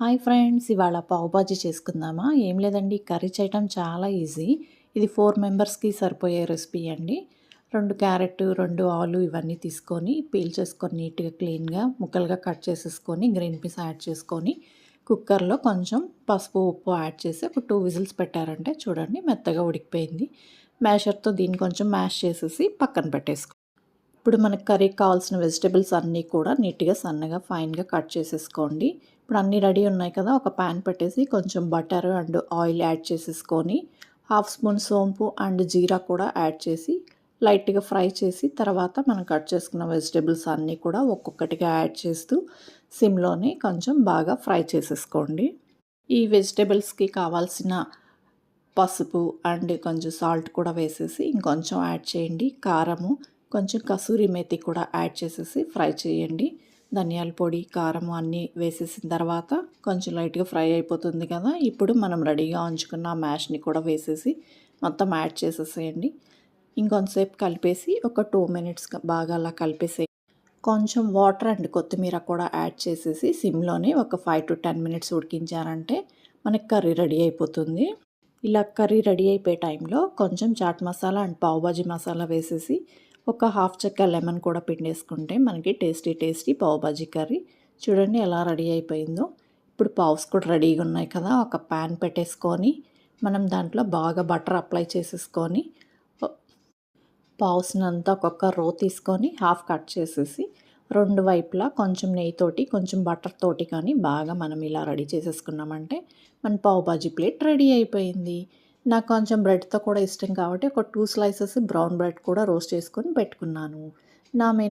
Hi friends, ఇవాళ పావు బాజీ చేసుకుందామా? ఏం లేదండి, కర్రీ చేయటం చాలా ఈజీ. ఇది 4 మెంబర్స్‌కి సరిపోయే రెసిపీ అండి. 2 క్యారెట్, 2 ఆలు ఇవన్నీ తీసుకొని పీల్ చేసుకొని నీట్‌గా క్లీన్‌గా ముక్కలుగా కట్ చేసేసుకొని గ్రీన్ పీస్ యాడ్ చేసుకొని కుక్కర్‌లో కొంచెం పసుపు, ఉప్పు యాడ్ చేసి ఒక 2 విజిల్స్ పెట్టారంటే చూడండి మెత్తగా ఉడికిపోయింది. మ్యాషర్‌తో దీన్ని కొంచెం మ్యాష్ చేసేసి పక్కన పెట్టేసుకో. ఇప్పుడు మనకు కర్రీకి కావాల్సిన వెజిటబుల్స్ అన్నీ కూడా నీట్‌గా సన్నగా ఫైన్‌గా కట్ చేసేసుకోండి. ఇప్పుడు అన్నీ రెడీ ఉన్నాయి కదా! ఒక పాన్ పెట్టేసి కొంచెం బటర్ అండ్ ఆయిల్ యాడ్ చేసేసుకొని, హాఫ్ స్పూన్ సోంపు అండ్ జీరా కూడా యాడ్ చేసి లైట్‌గా ఫ్రై చేసి తర్వాత మనం కట్ చేసుకున్న వెజిటబుల్స్ అన్నీ కూడా ఒక్కొక్కటిగా యాడ్ చేస్తూ సిమ్‌లోనే కొంచెం బాగా ఫ్రై చేసేసుకోండి. ఈ వెజిటబుల్స్‌కి కావాల్సిన పసుపు అండ్ కొంచెం సాల్ట్ కూడా వేసేసి ఇంకొంచెం యాడ్ చేయండి. కారము, కొంచెం కసూరి మేతి కూడా యాడ్ చేసేసి ఫ్రై చేయండి. ధనియాల పొడి, కారము అన్నీ వేసేసిన తర్వాత కొంచెం లైట్‌గా ఫ్రై అయిపోతుంది కదా! ఇప్పుడు మనం రెడీగా ఉంచుకున్న మ్యాష్‌ని కూడా వేసేసి మొత్తం యాడ్ చేసేసేయండి. ఇంకొంతసేపు కలిపేసి ఒక 2 మినిట్స్ బాగా అలా కలిపేసి కొంచెం వాటర్ అండ్ కొత్తిమీర కూడా యాడ్ చేసేసి సిమ్‌లోనే ఒక 5-10 మినిట్స్ ఉడికించారంటే మనకి కర్రీ రెడీ అయిపోతుంది. ఇలా కర్రీ రెడీ అయిపోయే టైంలో కొంచెం చాట్ మసాలా అండ్ పావు భాజీ మసాలా వేసేసి ఒక హాఫ్ చెక్క లెమన్ కూడా పిండేసుకుంటే మనకి టేస్టీ టేస్టీ పావు భాజీ కర్రీ చూడండి ఎలా రెడీ అయిపోయిందో. ఇప్పుడు పావ్స్ కూడా రెడీగా ఉన్నాయి కదా! ఒక ప్యాన్ పెట్టేసుకొని మనం దాంట్లో బాగా బటర్ అప్లై చేసేసుకొని పావ్స్‌నంతా ఒక్కొక్క రో తీసుకొని హాఫ్ కట్ చేసేసి 2 వైపులా కొంచెం నెయ్యితోటి, కొంచెం బటర్ తోటి కానీ బాగా మనం ఇలా రెడీ చేసేసుకున్నామంటే మన పావ్ బాజీ ప్లేట్ రెడీ అయిపోయింది. నాకు కొంచెం బ్రెడ్‌తో కూడా ఇష్టం కాబట్టి ఒక 2 స్లైసెస్ బ్రౌన్ బ్రెడ్ కూడా రోస్ట్ చేసుకొని పెట్టుకున్నాను. నా మె